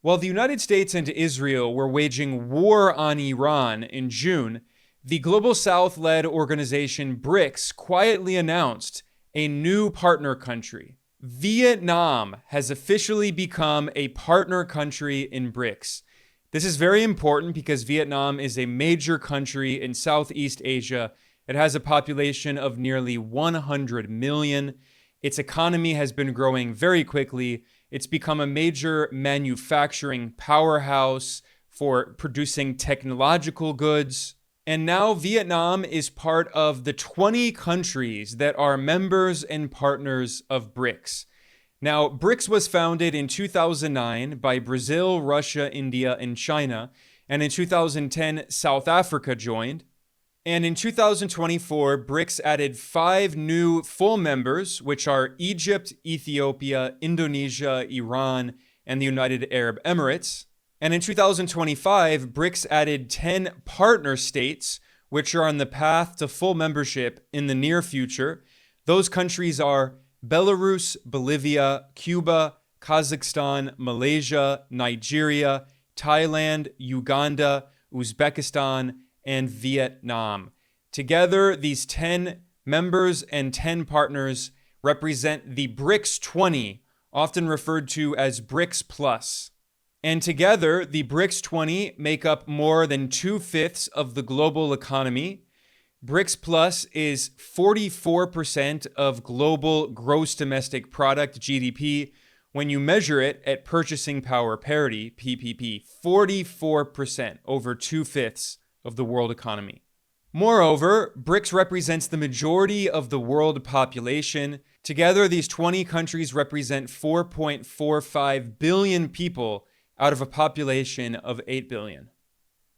While the United States and Israel were waging war on Iran in June, the Global South-led organization BRICS quietly announced a new partner country. Vietnam has officially become a partner country in BRICS. This is very important because Vietnam is a major country in Southeast Asia. It has a population of nearly 100 million. Its economy has been growing very quickly. It's become a major manufacturing powerhouse for producing technological goods. And now Vietnam is part of the 20 countries that are members and partners of BRICS. Now, BRICS was founded in 2009 by Brazil, Russia, India, and China. And in 2010, South Africa joined. And in 2024, BRICS added 5 new full members, which are Egypt, Ethiopia, Indonesia, Iran, and the United Arab Emirates. And in 2025, BRICS added 10 partner states, which are on the path to full membership in the near future. Those countries are Belarus, Bolivia, Cuba, Kazakhstan, Malaysia, Nigeria, Thailand, Uganda, Uzbekistan, and Vietnam. Together, these 10 members and 10 partners represent the BRICS 20, often referred to as BRICS Plus. And together, the BRICS 20 make up more than 2/5 of the global economy. BRICS Plus is 44% of global gross domestic product, GDP, when you measure it at purchasing power parity, PPP. 44%, over 2/5 of the world economy. Moreover, BRICS represents the majority of the world population. Together, these 20 countries represent 4.45 billion people out of a population of 8 billion.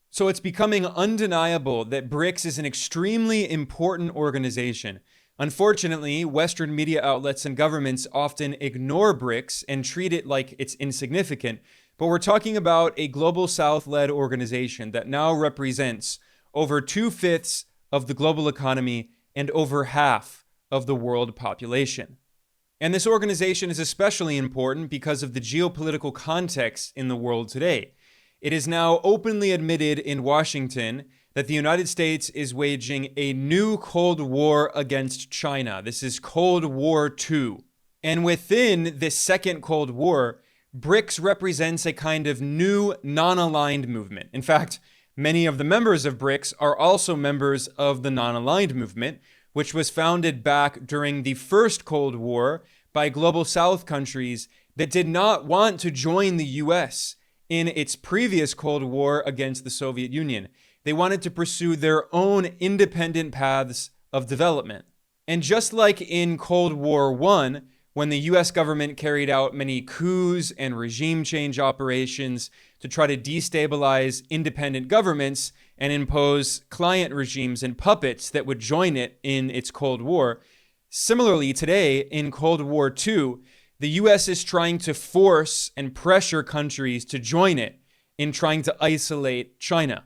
So it's becoming undeniable that BRICS is an extremely important organization. Unfortunately, Western media outlets and governments often ignore BRICS and treat it like it's insignificant. But we're talking about a Global South-led organization that now represents over 2/5 of the global economy and over half of the world population. And this organization is especially important because of the geopolitical context in the world today. It is now openly admitted in Washington that the United States is waging a new Cold War against China. This is Cold War II. And within this second Cold War, BRICS represents a kind of new non-aligned movement. In fact, many of the members of BRICS are also members of the non-aligned movement, which was founded back during the first Cold War by Global South countries that did not want to join the US in its previous Cold War against the Soviet Union. They wanted to pursue their own independent paths of development. And just like in Cold War I, when the US government carried out many coups and regime change operations to try to destabilize independent governments and impose client regimes and puppets that would join it in its Cold War. Similarly, today, in Cold War II, the US is trying to force and pressure countries to join it in trying to isolate China.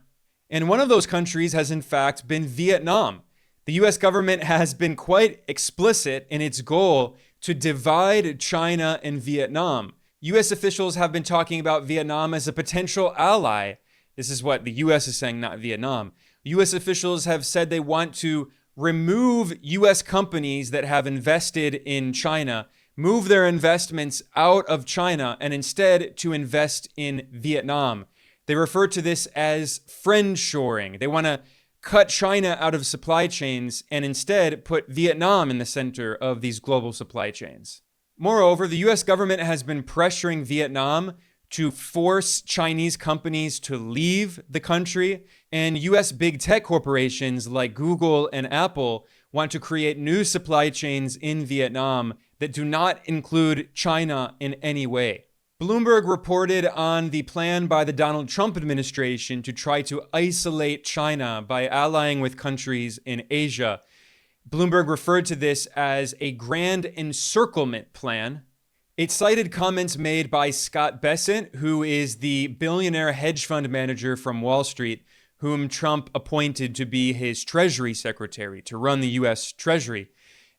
And one of those countries has in fact been Vietnam. The US government has been quite explicit in its goal to divide China and Vietnam. US officials have been talking about Vietnam as a potential ally. This is what the US is saying, not Vietnam. US officials have said they want to remove US companies that have invested in China, move their investments out of China, and instead to invest in Vietnam. They refer to this as friendshoring. They want to cut China out of supply chains and instead put Vietnam in the center of these global supply chains. Moreover, the US government has been pressuring Vietnam to force Chinese companies to leave the country, and US big tech corporations like Google and Apple want to create new supply chains in Vietnam that do not include China in any way. Bloomberg reported on the plan by the Donald Trump administration to try to isolate China by allying with countries in Asia. Bloomberg referred to this as a grand encirclement plan. It cited comments made by Scott Bessent, who is the billionaire hedge fund manager from Wall Street, whom Trump appointed to be his Treasury Secretary, to run the US Treasury.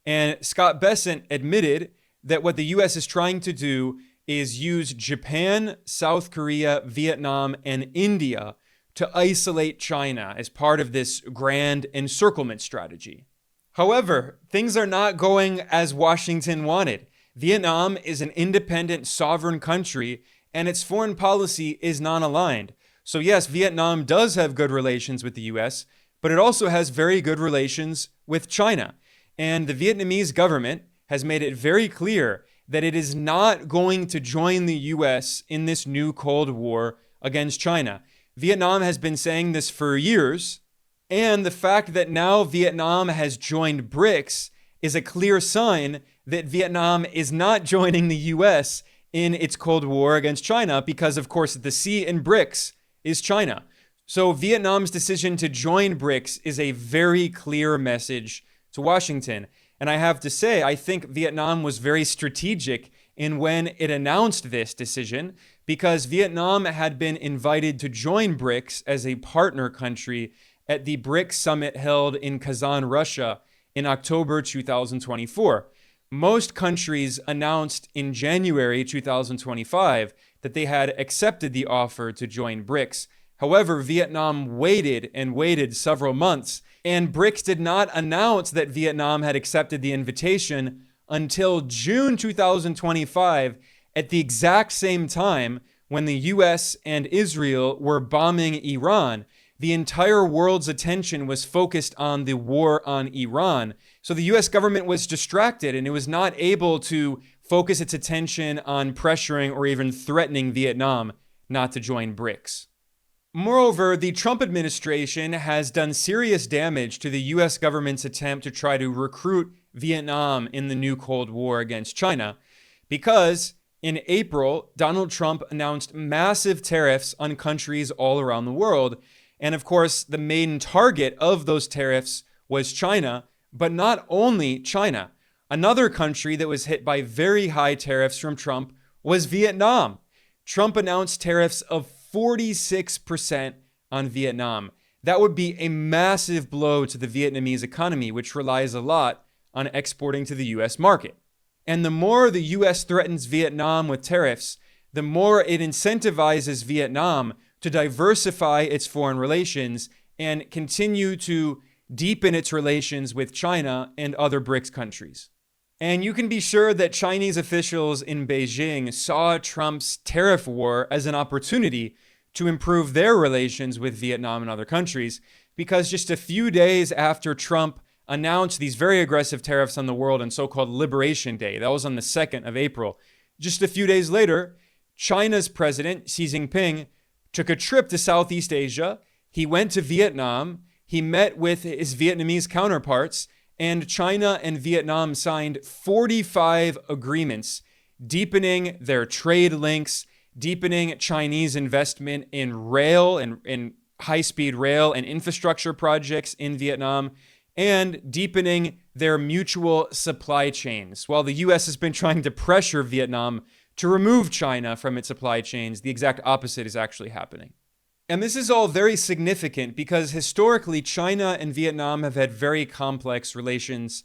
And Scott Bessent admitted that what the US is trying to do is use Japan, South Korea, Vietnam, and India to isolate China as part of this grand encirclement strategy. However, things are not going as Washington wanted. Vietnam is an independent, sovereign country, and its foreign policy is non-aligned. So yes, Vietnam does have good relations with the US, but it also has very good relations with China. And the Vietnamese government has made it very clear that it is not going to join the US in this new Cold War against China. Vietnam has been saying this for years, and the fact that now Vietnam has joined BRICS is a clear sign that Vietnam is not joining the US in its Cold War against China because, of course, the C in BRICS is China. So Vietnam's decision to join BRICS is a very clear message to Washington. And I have to say, I think Vietnam was very strategic in when it announced this decision because Vietnam had been invited to join BRICS as a partner country at the BRICS summit held in Kazan, Russia in October 2024. Most countries announced in January 2025 that they had accepted the offer to join BRICS. However, Vietnam waited and waited several months, and BRICS did not announce that Vietnam had accepted the invitation until June 2025, at the exact same time when the US and Israel were bombing Iran. The entire world's attention was focused on the war on Iran. So the US government was distracted and it was not able to focus its attention on pressuring or even threatening Vietnam not to join BRICS. Moreover, the Trump administration has done serious damage to the US government's attempt to try to recruit Vietnam in the new Cold War against China because in April, Donald Trump announced massive tariffs on countries all around the world. And of course, the main target of those tariffs was China, but not only China. Another country that was hit by very high tariffs from Trump was Vietnam. Trump announced tariffs of 46% on Vietnam. That would be a massive blow to the Vietnamese economy, which relies a lot on exporting to the US market. And the more the US threatens Vietnam with tariffs, the more it incentivizes Vietnam to diversify its foreign relations and continue to deepen its relations with China and other BRICS countries. And you can be sure that Chinese officials in Beijing saw Trump's tariff war as an opportunity to improve their relations with Vietnam and other countries, because just a few days after Trump announced these very aggressive tariffs on the world on so-called Liberation Day, that was on the 2nd of April, just a few days later, China's president, Xi Jinping, took a trip to Southeast Asia. He went to Vietnam. He met with his Vietnamese counterparts, and China and Vietnam signed 45 agreements, deepening their trade links, deepening Chinese investment in rail and in high-speed rail and infrastructure projects in Vietnam, and deepening their mutual supply chains. While the US has been trying to pressure Vietnam to remove China from its supply chains, the exact opposite is actually happening. And this is all very significant because historically, China and Vietnam have had very complex relations.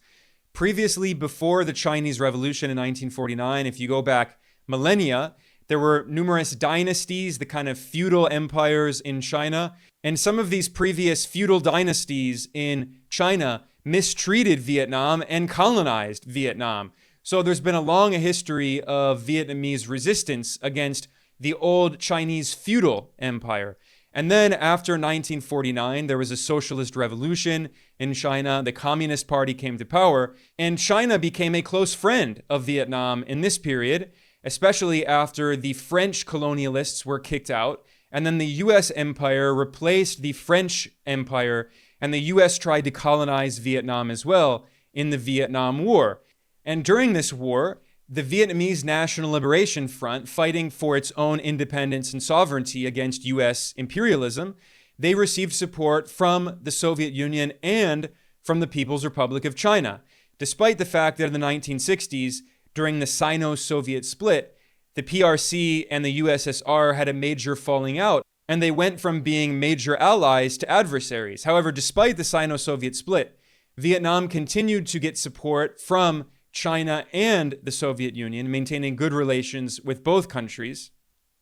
Previously, before the Chinese Revolution in 1949, if you go back millennia, there were numerous dynasties, the kind of feudal empires in China. And some of these previous feudal dynasties in China mistreated Vietnam and colonized Vietnam. So there's been a long history of Vietnamese resistance against the old Chinese feudal empire. And then after 1949, there was a socialist revolution in China. The Communist Party came to power, and China became a close friend of Vietnam in this period, especially after the French colonialists were kicked out. And then the US empire replaced the French empire, and the US tried to colonize Vietnam as well in the Vietnam War. And during this war, the Vietnamese National Liberation Front, fighting for its own independence and sovereignty against US imperialism, they received support from the Soviet Union and from the People's Republic of China, despite the fact that in the 1960s, during the Sino-Soviet split, the PRC and the USSR had a major falling out, and they went from being major allies to adversaries. However, despite the Sino-Soviet split, Vietnam continued to get support from China and the Soviet Union, maintaining good relations with both countries.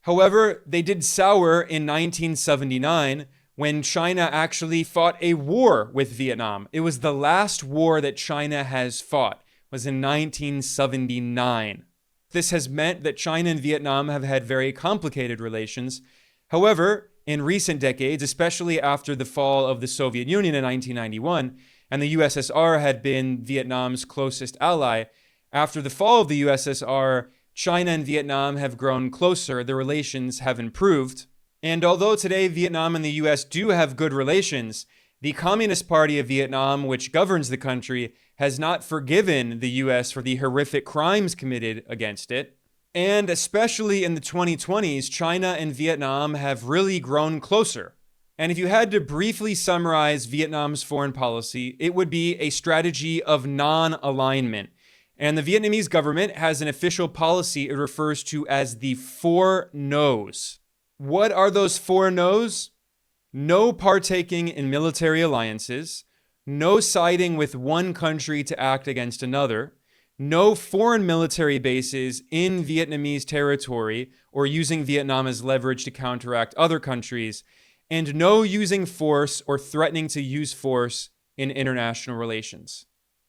However, they did sour in 1979 when China actually fought a war with Vietnam. It was the last war that China has fought, was in 1979. This has meant that China and Vietnam have had very complicated relations. However, in recent decades, especially after the fall of the Soviet Union in 1991, and the USSR had been Vietnam's closest ally, after the fall of the USSR, China and Vietnam have grown closer, the relations have improved. And although today Vietnam and the US do have good relations, the Communist Party of Vietnam, which governs the country, has not forgiven the US for the horrific crimes committed against it. And especially in the 2020s, China and Vietnam have really grown closer. And if you had to briefly summarize Vietnam's foreign policy, it would be a strategy of non-alignment. And the Vietnamese government has an official policy it refers to as the 4 no's. What are those 4 no's? No partaking in military alliances, no siding with one country to act against another, no foreign military bases in Vietnamese territory or using Vietnam as leverage to counteract other countries, and no using force or threatening to use force in international relations.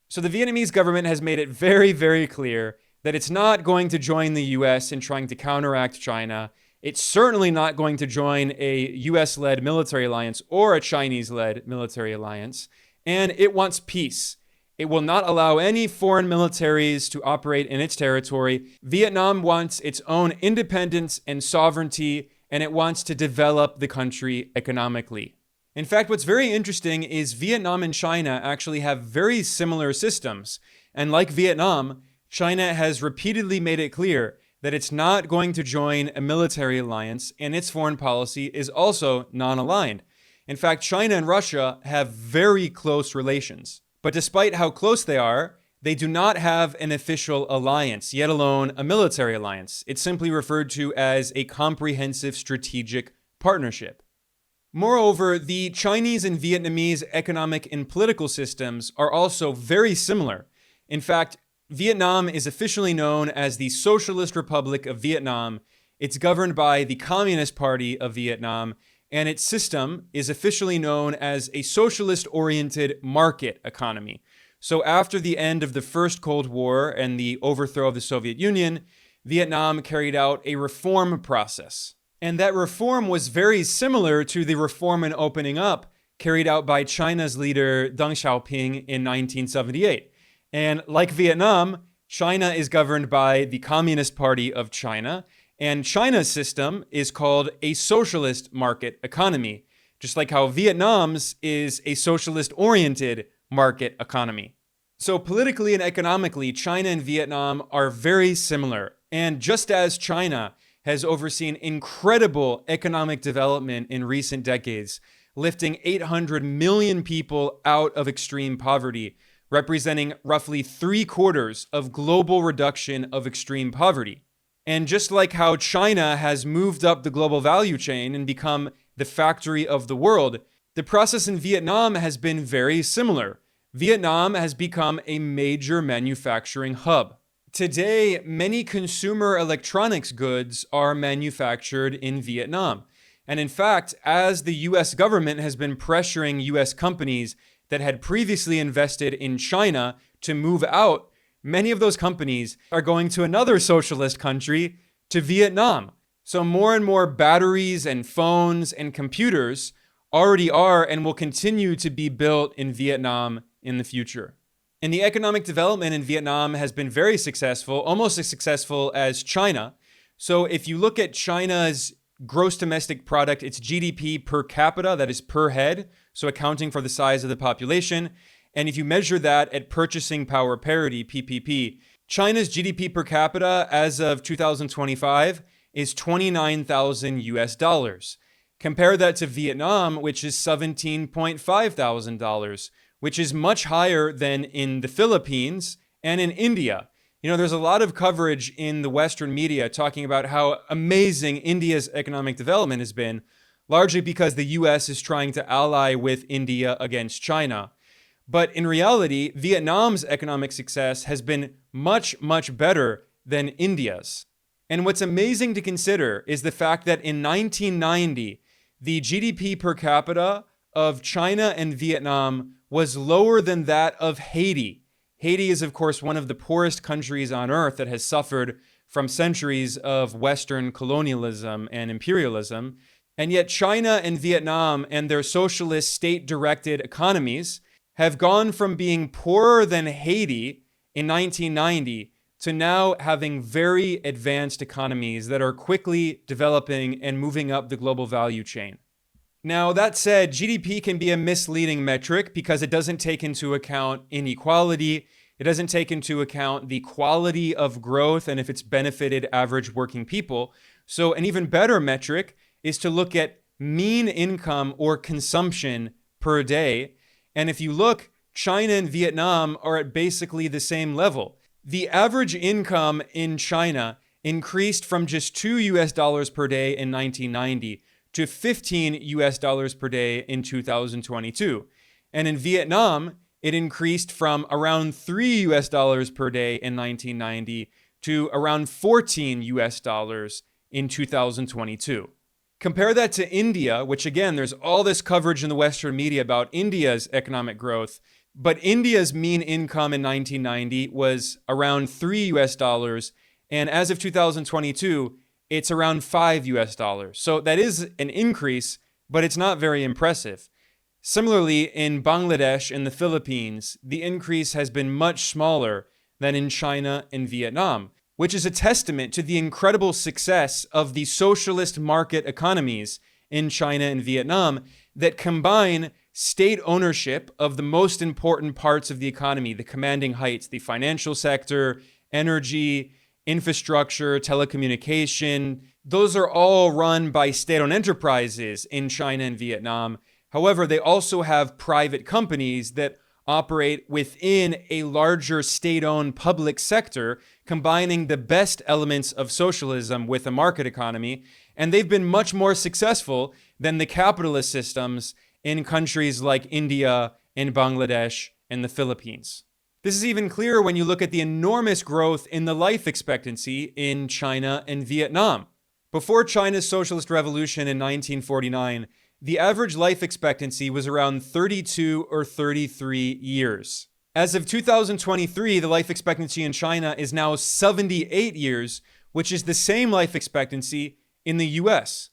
So the Vietnamese government has made it very, very clear that it's not going to join the US in trying to counteract China. It's certainly not going to join a US-led military alliance or a Chinese-led military alliance. And it wants peace. It will not allow any foreign militaries to operate in its territory. Vietnam wants its own independence and sovereignty, and it wants to develop the country economically. In fact, what's very interesting is Vietnam and China actually have very similar systems. And like Vietnam, China has repeatedly made it clear that it's not going to join a military alliance, and its foreign policy is also non-aligned. In fact, China and Russia have very close relations. But despite how close they are, they do not have an official alliance, yet alone a military alliance. It's simply referred to as a comprehensive strategic partnership. Moreover, the Chinese and Vietnamese economic and political systems are also very similar. In fact, Vietnam is officially known as the Socialist Republic of Vietnam. It's governed by the Communist Party of Vietnam, and its system is officially known as a socialist-oriented market economy. So after the end of the First Cold War and the overthrow of the Soviet Union, Vietnam carried out a reform process. And that reform was very similar to the reform and opening up carried out by China's leader Deng Xiaoping in 1978. And like Vietnam, China is governed by the Communist Party of China, and China's system is called a socialist market economy, just like how Vietnam's is a socialist-oriented market economy. So politically and economically, China and Vietnam are very similar. And just as China has overseen incredible economic development in recent decades, lifting 800 million people out of extreme poverty, representing roughly 3/4 of global reduction of extreme poverty. And just like how China has moved up the global value chain and become the factory of the world, the process in Vietnam has been very similar. Vietnam has become a major manufacturing hub. Today, many consumer electronics goods are manufactured in Vietnam. And in fact, as the US government has been pressuring US companies that had previously invested in China to move out, many of those companies are going to another socialist country, to Vietnam. So more and more batteries and phones and computers already are and will continue to be built in Vietnam in the future. And the economic development in Vietnam has been very successful, almost as successful as China. So if you look at China's gross domestic product, its GDP per capita, that is per head, so accounting for the size of the population, and if you measure that at purchasing power parity, PPP, China's GDP per capita as of 2025 is $29,000. Compare that to Vietnam, which is $17,500, which is much higher than in the Philippines and in India. You know, there's a lot of coverage in the Western media talking about how amazing India's economic development has been, largely because the US is trying to ally with India against China. But in reality, Vietnam's economic success has been much, much better than India's. And what's amazing to consider is the fact that in 1990, the GDP per capita of China and Vietnam was lower than that of Haiti. Haiti is, of course, one of the poorest countries on earth that has suffered from centuries of Western colonialism and imperialism. And yet China and Vietnam and their socialist state-directed economies have gone from being poorer than Haiti in 1990 to now having very advanced economies that are quickly developing and moving up the global value chain. Now, that said, GDP can be a misleading metric because it doesn't take into account inequality. It doesn't take into account the quality of growth and if it's benefited average working people. So an even better metric is to look at mean income or consumption per day. And if you look, China and Vietnam are at basically the same level. The average income in China increased from just $2 per day in 1990 to $15 per day in 2022. And in Vietnam, it increased from around $3 per day in 1990 to around $14 in 2022. Compare that to India, which again, there's all this coverage in the Western media about India's economic growth, but India's mean income in 1990 was around $3, and as of 2022, it's around $5. So that is an increase, but it's not very impressive. Similarly, in Bangladesh and the Philippines, the increase has been much smaller than in China and Vietnam, which is a testament to the incredible success of the socialist market economies in China and Vietnam that combine state ownership of the most important parts of the economy, the commanding heights, the financial sector, energy, infrastructure, telecommunication. Those are all run by state-owned enterprises in China and Vietnam. However, they also have private companies that operate within a larger state-owned public sector, combining the best elements of socialism with a market economy. And they've been much more successful than the capitalist systems in countries like India and Bangladesh and the Philippines. This is even clearer when you look at the enormous growth in the life expectancy in China and Vietnam. Before China's socialist revolution in 1949, the average life expectancy was around 32 or 33 years. As of 2023, the life expectancy in China is now 78 years, which is the same life expectancy in the US.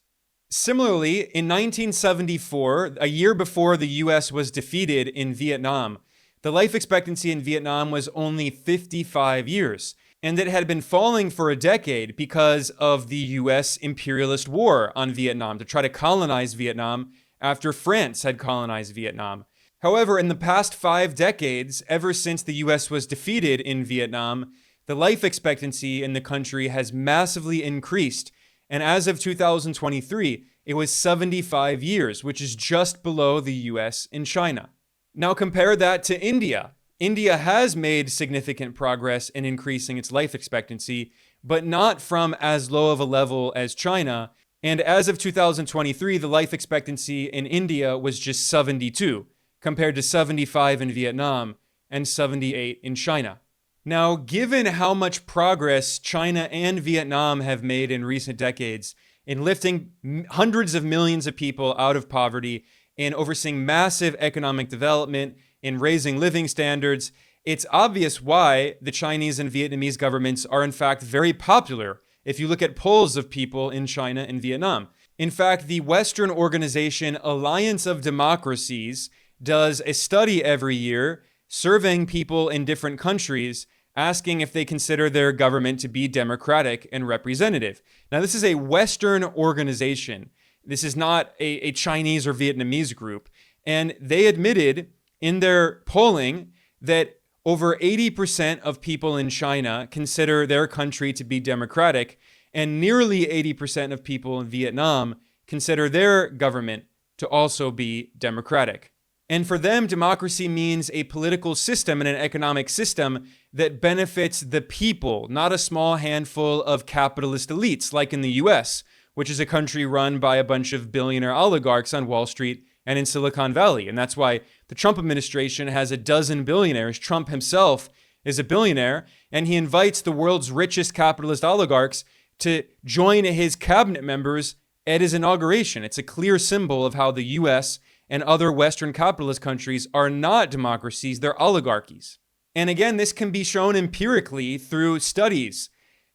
Similarly, in 1974, a year before the US was defeated in Vietnam, the life expectancy in Vietnam was only 55 years, and it had been falling for a decade because of the US imperialist war on Vietnam to try to colonize Vietnam after France had colonized Vietnam. However, in the past 5 decades, ever since the US was defeated in Vietnam, the life expectancy in the country has massively increased. And as of 2023, it was 75 years, which is just below the US and China. Now compare that to India. India has made significant progress in increasing its life expectancy, but not from as low of a level as China. And as of 2023, the life expectancy in India was just 72, compared to 75 in Vietnam and 78 in China. Now, given how much progress China and Vietnam have made in recent decades in lifting hundreds of millions of people out of poverty, in overseeing massive economic development, in raising living standards, it's obvious why the Chinese and Vietnamese governments are in fact very popular if you look at polls of people in China and Vietnam. In fact, the Western organization Alliance of Democracies does a study every year surveying people in different countries, asking if they consider their government to be democratic and representative. Now, this is a Western organization. This is not a Chinese or Vietnamese group. And they admitted in their polling that over 80% of people in China consider their country to be democratic, and nearly 80% of people in Vietnam consider their government to also be democratic. And for them, democracy means a political system and an economic system that benefits the people, not a small handful of capitalist elites like in the US, which is a country run by a bunch of billionaire oligarchs on Wall Street and in Silicon Valley. And that's why the Trump administration has a dozen billionaires. Trump himself is a billionaire, and he invites the world's richest capitalist oligarchs to join his cabinet members at his inauguration. It's a clear symbol of how the US and other Western capitalist countries are not democracies, they're oligarchies. And again, this can be shown empirically through studies.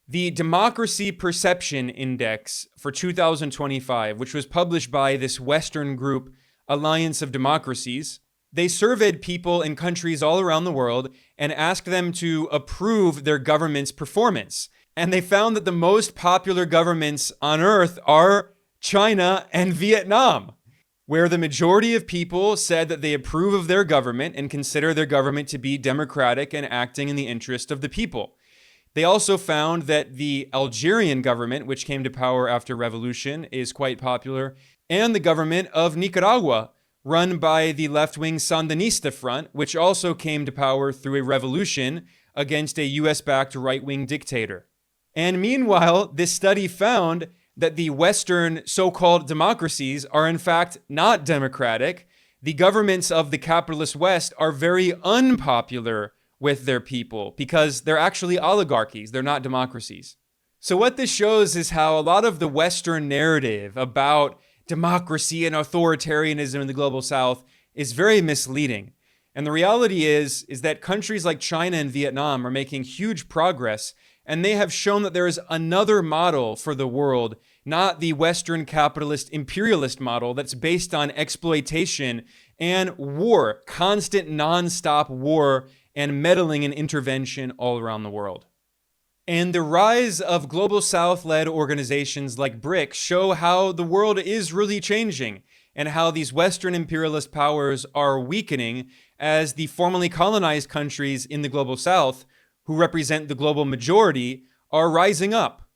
The Democracy Perception Index for 2025, which was published by this Western group, Alliance of Democracies, they surveyed people in countries all around the world and asked them to approve their government's performance. And they found that the most popular governments on earth are China and Vietnam, where the majority of people said that they approve of their government and consider their government to be democratic and acting in the interest of the people. They also found that the Algerian government, which came to power after revolution, is quite popular, and the government of Nicaragua, run by the left-wing Sandinista Front, which also came to power through a revolution against a US-backed right-wing dictator. And meanwhile, this study found that the Western so-called democracies are in fact not democratic. The governments of the capitalist West are very unpopular with their people because they're actually oligarchies. They're not democracies. So what this shows is how a lot of the Western narrative about democracy and authoritarianism in the global South is very misleading. And the reality is that countries like China and Vietnam are making huge progress, and they have shown that there is another model for the world, not the Western capitalist imperialist model that's based on exploitation and war, constant nonstop war and meddling and intervention all around the world. And the rise of global South-led organizations like BRICS show how the world is really changing and how these Western imperialist powers are weakening as the formerly colonized countries in the global South, who represent the global majority, are rising up.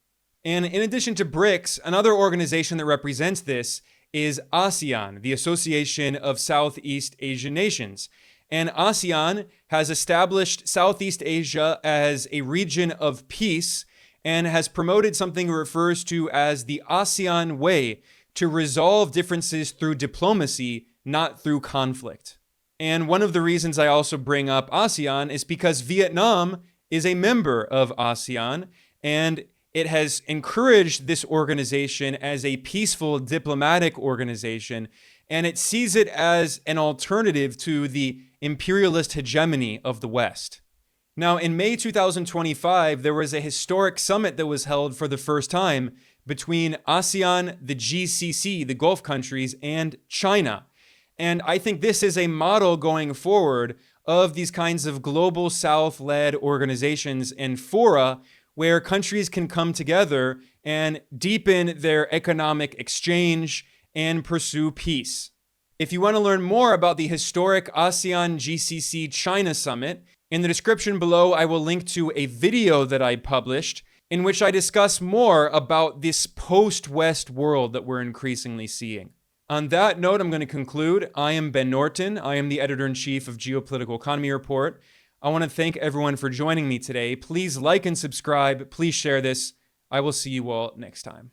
And in addition to BRICS, another organization that represents this is ASEAN, the Association of Southeast Asian Nations. And ASEAN has established Southeast Asia as a region of peace and has promoted something it refers to as the ASEAN Way to resolve differences through diplomacy, not through conflict. And one of the reasons I also bring up ASEAN is because Vietnam is a member of ASEAN, and it has encouraged this organization as a peaceful diplomatic organization, and it sees it as an alternative to the imperialist hegemony of the West. Now, in May 2025, there was a historic summit that was held for the first time between ASEAN, the GCC, the Gulf countries, and China. And I think this is a model going forward of these kinds of global South-led organizations and fora where countries can come together and deepen their economic exchange and pursue peace. If you want to learn more about the historic ASEAN-GCC-China Summit, in the description below I will link to a video that I published in which I discuss more about this post-West world that we're increasingly seeing. On that note, I'm going to conclude. I am Ben Norton. I am the editor-in-chief of Geopolitical Economy Report. I want to thank everyone for joining me today. Please like and subscribe. Please share this. I will see you all next time.